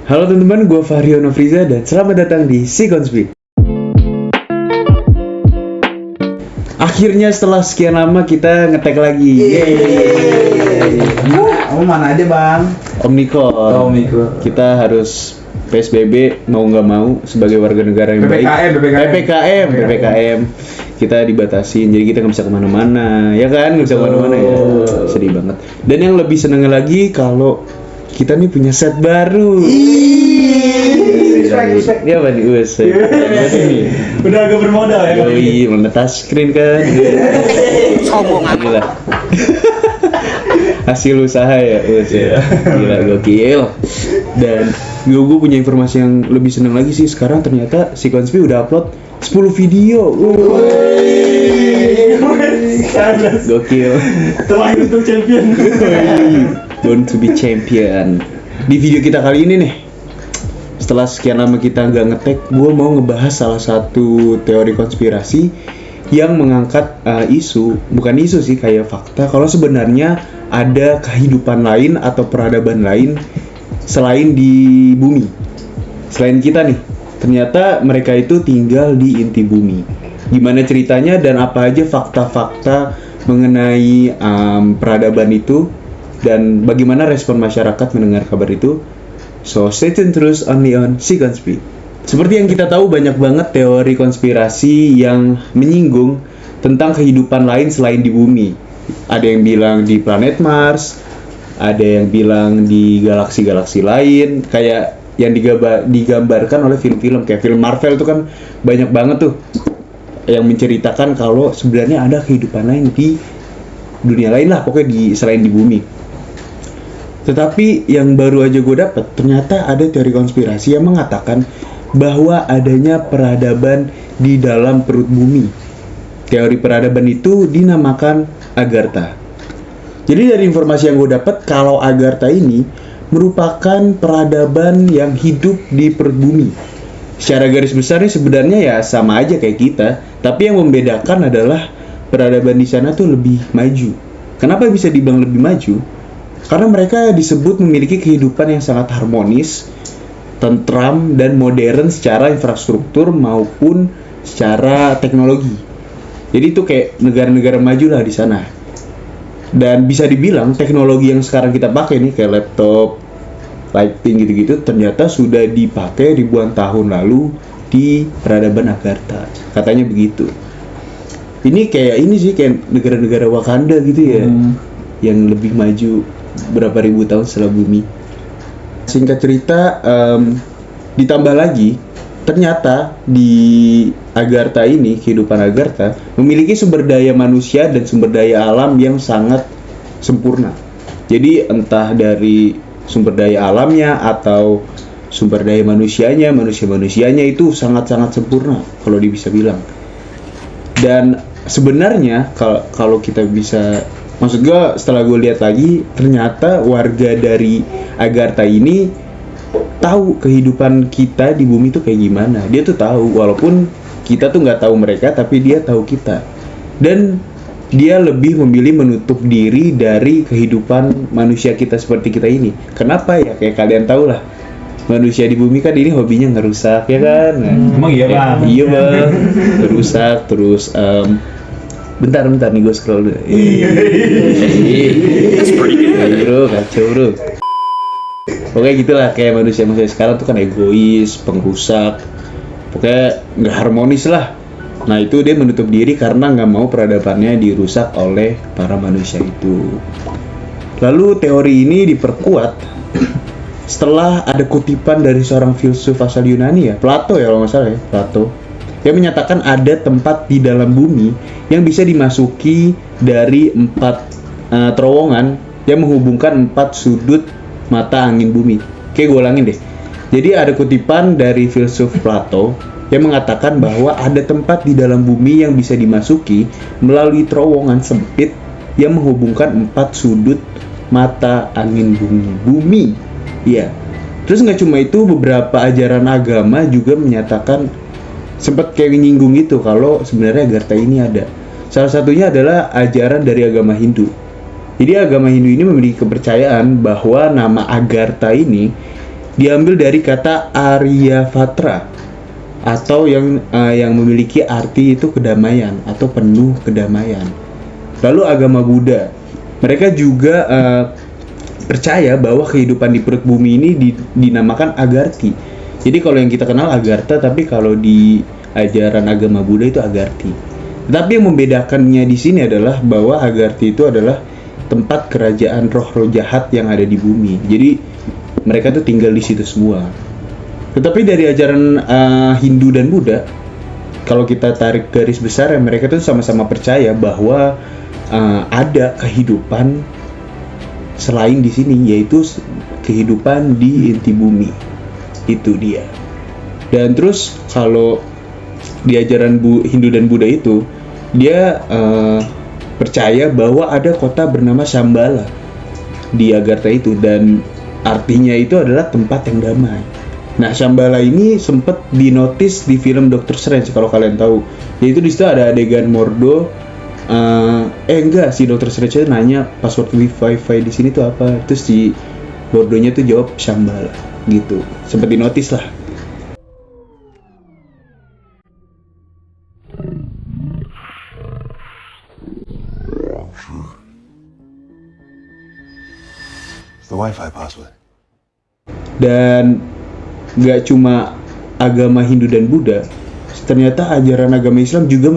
Halo teman-teman, gue Fahrio Nofriza dan selamat datang di Si Konspi. Akhirnya setelah sekian lama kita ngetek lagi. Kamu mana aja bang? Omnicom. Kita harus PSBB mau nggak mau sebagai warga negara yang baik. PPKM. Kita dibatasin, jadi kita nggak bisa kemana-mana, ya kan? Nggak bisa kemana-mana ya. Sedih banget. Dan yang lebih seneng lagi kalau kita nih punya set baru. Dia apa nih? Udah agak bermodal ya. Yoi, mana touchscreen kan? Sombong amat. Hasil usaha ya, gila gokil. Dan gue punya informasi yang lebih seneng lagi sih. Sekarang ternyata si Konspi udah upload 10 video. Gokil. Telah YouTube champion. Born to be champion. Di video kita kali ini nih, setelah sekian lama kita nggak ngetek, gue mau ngebahas salah satu teori konspirasi yang mengangkat bukan isu sih, kayak fakta kalau sebenarnya ada kehidupan lain atau peradaban lain selain di bumi, selain kita nih. Ternyata mereka itu tinggal di inti bumi. Gimana ceritanya dan apa aja fakta-fakta mengenai peradaban itu dan bagaimana respon masyarakat mendengar kabar itu. So stay tune terus only on Si Konspi. Seperti yang kita tahu, banyak banget teori konspirasi yang menyinggung tentang kehidupan lain selain di bumi. Ada yang bilang di planet Mars, ada yang bilang di galaksi-galaksi lain, kayak yang digambarkan oleh film-film kayak film Marvel itu kan banyak banget tuh yang menceritakan kalau sebenarnya ada kehidupan lain di dunia lain lah, pokoknya selain di bumi. Tetapi yang baru aja gue dapet, ternyata ada teori konspirasi yang mengatakan bahwa adanya peradaban di dalam perut bumi. Teori peradaban itu dinamakan Agartha. Jadi dari informasi yang gue dapet, kalau Agartha ini merupakan peradaban yang hidup di perut bumi. Secara garis besar nih sebenarnya ya sama aja kayak kita, tapi yang membedakan adalah peradaban di sana tuh lebih maju. Kenapa bisa dibilang lebih maju? Karena mereka disebut memiliki kehidupan yang sangat harmonis, tentram, dan modern secara infrastruktur maupun secara teknologi. Jadi itu kayak negara-negara maju lah di sana. Dan bisa dibilang teknologi yang sekarang kita pakai nih kayak laptop, lighting gitu-gitu ternyata sudah dipakai ribuan tahun lalu di peradaban Agartha. Katanya begitu. Ini kayak ini sih kayak negara-negara Wakanda gitu ya. Yang lebih maju berapa ribu tahun setelah bumi. Singkat cerita, ditambah lagi ternyata di Agartha ini, kehidupan Agartha memiliki sumber daya manusia dan sumber daya alam yang sangat sempurna. Jadi entah dari sumber daya alamnya atau sumber daya manusianya itu sangat-sangat sempurna kalau bisa bilang. Dan sebenarnya kalau kita bisa, maksud gue setelah gue lihat lagi, ternyata warga dari Agartha ini tahu kehidupan kita di bumi tuh kayak gimana. Dia tuh tahu, walaupun kita tuh nggak tahu mereka, tapi dia tahu kita. Dan dia lebih memilih menutup diri dari kehidupan manusia kita seperti kita ini. Kenapa ya? Kayak kalian tahu lah, manusia di bumi kan ini hobinya ngerusak, ya kan? Emang iya bang? Iya bang, ngerusak terus. Bentar nih gue scroll dulu. Bro, kacau bro. Pokoknya gitulah, kayak manusia sekarang tuh kan egois, pengrusak, pokoknya nggak harmonis lah. Nah itu dia menutup diri karena nggak mau peradabannya dirusak oleh para manusia itu. Lalu teori ini diperkuat setelah ada kutipan dari seorang filsuf asal Yunani ya, Plato ya kalau nggak salah ya, Plato, yang menyatakan ada tempat di dalam bumi yang bisa dimasuki dari 4 terowongan yang menghubungkan 4 sudut mata angin bumi. Kayak gue ulangin deh. Jadi ada kutipan dari filsuf Plato yang mengatakan bahwa ada tempat di dalam bumi yang bisa dimasuki melalui terowongan sempit yang menghubungkan 4 sudut mata angin bumi. Iya. Terus nggak cuma itu, beberapa ajaran agama juga menyatakan, sempat kayak nyinggung itu kalau sebenarnya Agartha ini ada. Salah satunya adalah ajaran dari agama Hindu. Jadi agama Hindu ini memiliki kepercayaan bahwa nama Agartha ini diambil dari kata Aryavatra atau yang memiliki arti itu kedamaian atau penuh kedamaian. Lalu agama Buddha, mereka juga percaya bahwa kehidupan di perut bumi ini dinamakan Agarti. Jadi kalau yang kita kenal Agartha, tapi kalau di ajaran agama Buddha itu Agarti. Tapi yang membedakannya di sini adalah bahwa Agarti itu adalah tempat kerajaan roh-roh jahat yang ada di bumi. Jadi mereka tuh tinggal di situ semua. Tetapi dari ajaran Hindu dan Buddha, kalau kita tarik garis besar, ya mereka tuh sama-sama percaya bahwa ada kehidupan selain di sini, yaitu kehidupan di inti bumi. Itu dia. Dan terus kalau di ajaran Hindu dan Buddha itu, dia percaya bahwa ada kota bernama Shambhala di Agartha itu, dan artinya itu adalah tempat yang damai. Nah, Shambhala ini sempat dinotis di film Doctor Strange kalau kalian tahu. Yaitu di situ ada adegan Mordo. Si Doctor Strange nanya password wifi di sini tuh apa, terus si Mordonya tuh jawab Shambhala gitu. Sempat dinotis lah. The Wi-Fi password. Dan gak cuma agama Hindu dan Buddha, ternyata ajaran agama Islam juga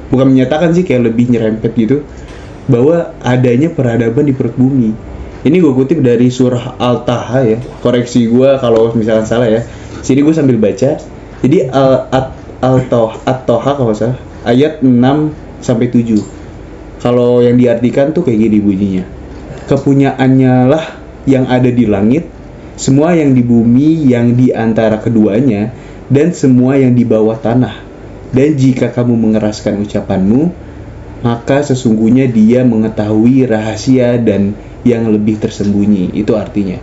bukan menyatakan sih, kayak lebih nyerempet gitu, bahwa adanya peradaban di perut bumi. Ini gue kutip dari surah Al-Taha ya, koreksi gue kalau misalkan salah ya. Sini gue sambil baca. Jadi At-Taha kalau salah, ayat 6-7. Kalau yang diartikan tuh kayak gini bunyinya. Kepunyaannya lah yang ada di langit, semua yang di bumi, yang di antara keduanya, dan semua yang di bawah tanah. Dan jika kamu mengeraskan ucapanmu, maka sesungguhnya Dia mengetahui rahasia dan yang lebih tersembunyi. Itu artinya.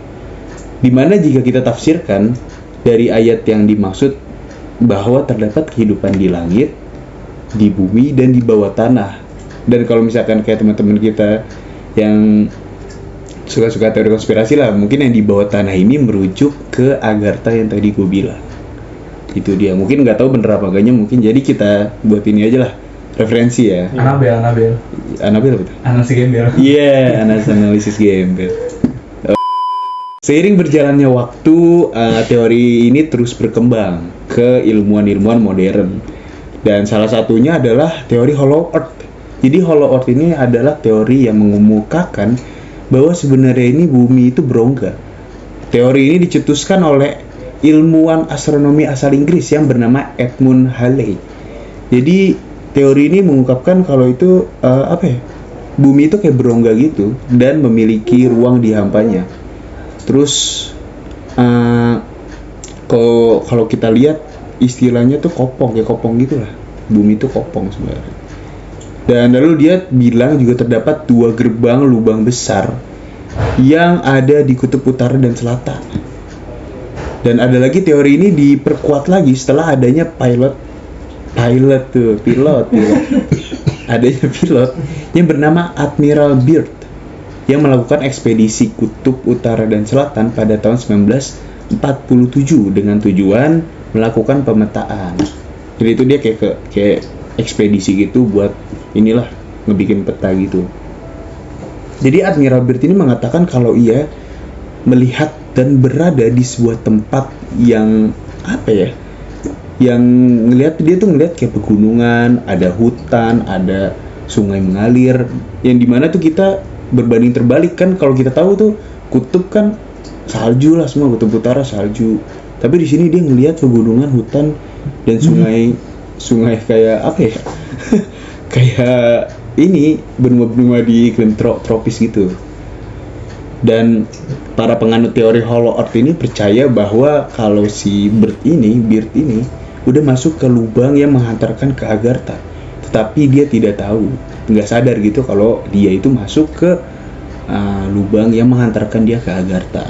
Dimana jika kita tafsirkan dari ayat yang dimaksud bahwa terdapat kehidupan di langit, di bumi, dan di bawah tanah. Dan kalau misalkan kayak teman-teman kita yang suka-suka teori konspirasi lah, mungkin yang di bawah tanah ini merujuk ke Agartha yang tadi gue bilang. Itu dia. Mungkin nggak tahu bener apa enggaknya, mungkin jadi kita buat ini aja lah, referensi ya. Anabel apa tuh? analisis gembel. Iya, analisis gembel. Seiring berjalannya waktu, teori ini terus berkembang ke ilmuwan-ilmuwan modern. Dan salah satunya adalah teori Hollow Earth. Jadi Hollow Earth ini adalah teori yang mengemukakan bahwa sebenarnya ini bumi itu berongga. Teori ini dicetuskan oleh ilmuwan astronomi asal Inggris yang bernama Edmund Halley. Jadi teori ini mengungkapkan kalau itu bumi itu kayak berongga gitu dan memiliki ruang di hampanya. Terus kalau kita lihat istilahnya tuh kopong gitu lah. Bumi itu kopong sebenarnya. Dan lalu dia bilang juga terdapat 2 gerbang lubang besar yang ada di kutub utara dan selatan. Dan ada lagi teori ini diperkuat lagi setelah adanya pilot. Adanya pilot yang bernama Admiral Byrd yang melakukan ekspedisi kutub utara dan selatan pada tahun 1947 dengan tujuan melakukan pemetaan. Jadi itu dia kayak ekspedisi gitu buat inilah ngebikin peta gitu. Jadi Admiral Byrd ini mengatakan kalau ia melihat dan berada di sebuah tempat yang yang dia tuh ngelihat kayak pegunungan, ada hutan, ada sungai mengalir, yang dimana tuh kita berbanding terbalik kan. Kalau kita tahu tuh kutub kan salju lah, semua kutub utara salju, tapi di sini dia ngelihat pegunungan, hutan, dan sungai kayak kayak ini benua-benua di iklim tropis gitu. Dan para penganut teori Hollow Earth ini percaya bahwa kalau si Byrd ini udah masuk ke lubang yang menghantarkan ke Agartha, tetapi dia tidak tahu, nggak sadar gitu kalau dia itu masuk ke lubang yang menghantarkan dia ke Agartha.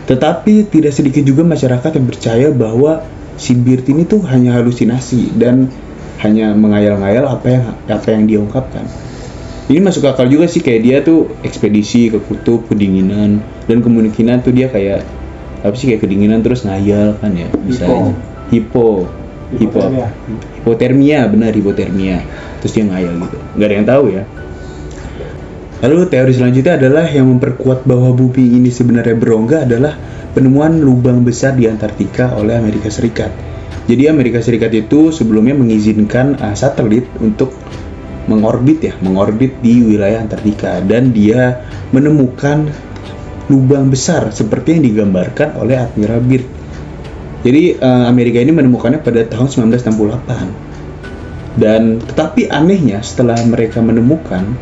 Tetapi tidak sedikit juga masyarakat yang percaya bahwa si Byrd ini tuh hanya halusinasi dan hanya mengayal-ngayal apa yang dia ungkapkan. Ini masuk akal juga sih, kayak dia tuh ekspedisi ke kutub kedinginan, dan kemungkinan tuh dia kayak apa sih, kayak kedinginan terus ngayal kan ya, bisa aja. Hipotermia, benar, hipotermia. Terus dia ngayal gitu, nggak ada yang tahu ya. Lalu teori selanjutnya adalah yang memperkuat bahwa bumi ini sebenarnya berongga adalah penemuan lubang besar di Antartika oleh Amerika Serikat. Jadi Amerika Serikat itu sebelumnya mengizinkan satelit untuk mengorbit di wilayah Antartika, dan dia menemukan lubang besar seperti yang digambarkan oleh Admiral Byrd. Jadi Amerika ini menemukannya pada tahun 1968. Dan tetapi anehnya setelah mereka menemukan,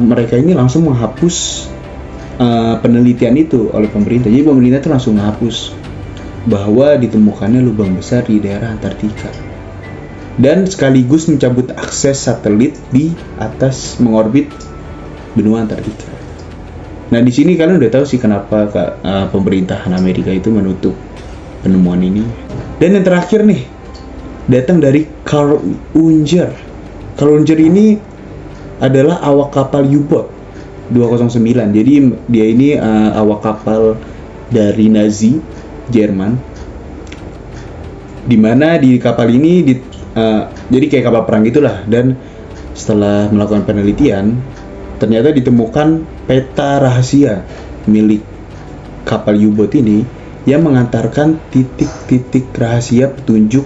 mereka ini langsung menghapus penelitian itu oleh pemerintah. Jadi pemerintah itu langsung menghapus bahwa ditemukannya lubang besar di daerah Antartika, dan sekaligus mencabut akses satelit di atas mengorbit benua Antartika. Nah, di sini kalian udah tahu sih kenapa pemerintahan Amerika itu menutup penemuan ini. Dan yang terakhir nih, datang dari Carl Unger. Carl Unger ini adalah awak kapal U-boat 209. Jadi dia ini awak kapal dari Nazi Jerman. Dimana di kapal ini jadi kayak kapal perang gitulah, dan setelah melakukan penelitian ternyata ditemukan peta rahasia milik kapal U-boat ini yang mengantarkan titik-titik rahasia petunjuk.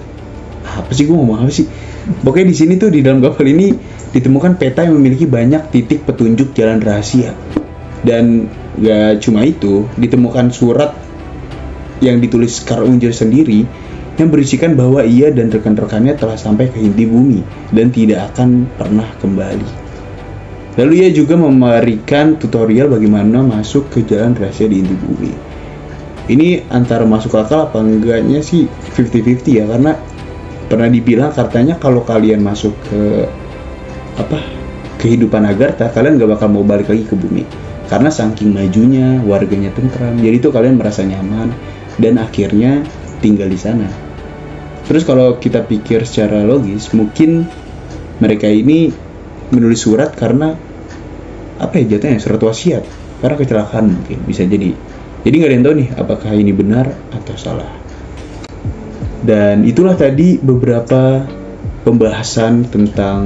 Pokoknya di sini tuh di dalam kapal ini ditemukan peta yang memiliki banyak titik petunjuk jalan rahasia. Dan gak cuma itu, ditemukan surat yang ditulis Carl Unger sendiri yang berisikan bahwa ia dan rekan-rekannya telah sampai ke inti bumi dan tidak akan pernah kembali. Lalu ia juga memberikan tutorial bagaimana masuk ke jalan rahasia di inti bumi. Ini antara masuk akal apa enggaknya sih 50-50 ya, karena pernah dibilang katanya kalau kalian masuk ke kehidupan Agartha, kalian gak bakal mau balik lagi ke bumi karena saking majunya, warganya tentram. Jadi tuh kalian merasa nyaman dan akhirnya tinggal di sana. Terus kalau kita pikir secara logis, mungkin mereka ini menulis surat karena jatuhnya surat wasiat karena kecelakaan, mungkin bisa jadi nggak ada yang tahu nih apakah ini benar atau salah. Dan itulah tadi beberapa pembahasan tentang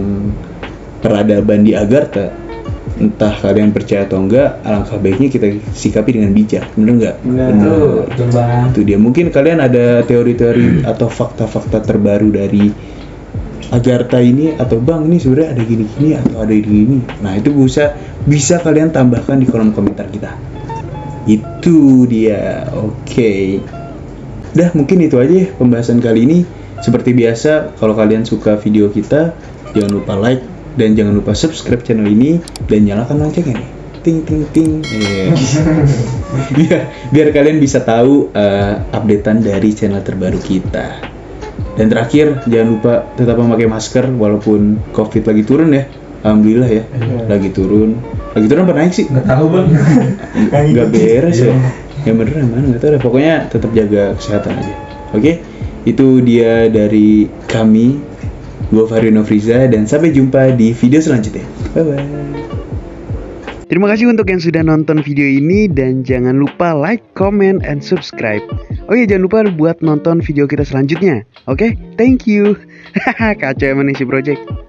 peradaban di Agartha. Entah kalian percaya atau enggak, alangkah baiknya kita sikapi dengan bijak, bener nggak? Betul bang. Itu dia. Mungkin kalian ada teori-teori atau fakta-fakta terbaru dari Agartha ini, atau bang ini sebenarnya ada gini-gini atau ada gini. Nah itu bisa kalian tambahkan di kolom komentar kita. Itu dia. Oke. Udah, mungkin itu aja ya pembahasan kali ini. Seperti biasa, kalau kalian suka video kita, jangan lupa like dan jangan lupa subscribe channel ini dan nyalakan loncengnya nih. Ting ting ting. Biar kalian bisa tahu updatean dari channel terbaru kita. Dan terakhir, jangan lupa tetap memakai masker walaupun COVID lagi turun ya. Alhamdulillah ya, lagi turun apa naik sih? Nggak tahu bang. Nggak beres ya. Yang bener yang mana nggak tahu deh. Pokoknya tetap jaga kesehatan aja. Oke, itu dia dari kami. Gue Fahri Nofriza dan sampai jumpa di video selanjutnya. Bye bye. Terima kasih untuk yang sudah nonton video ini dan jangan lupa like, comment, and subscribe. Oh iya, jangan lupa buat nonton video kita selanjutnya. Oke, thank you. Kacau emang nih si project.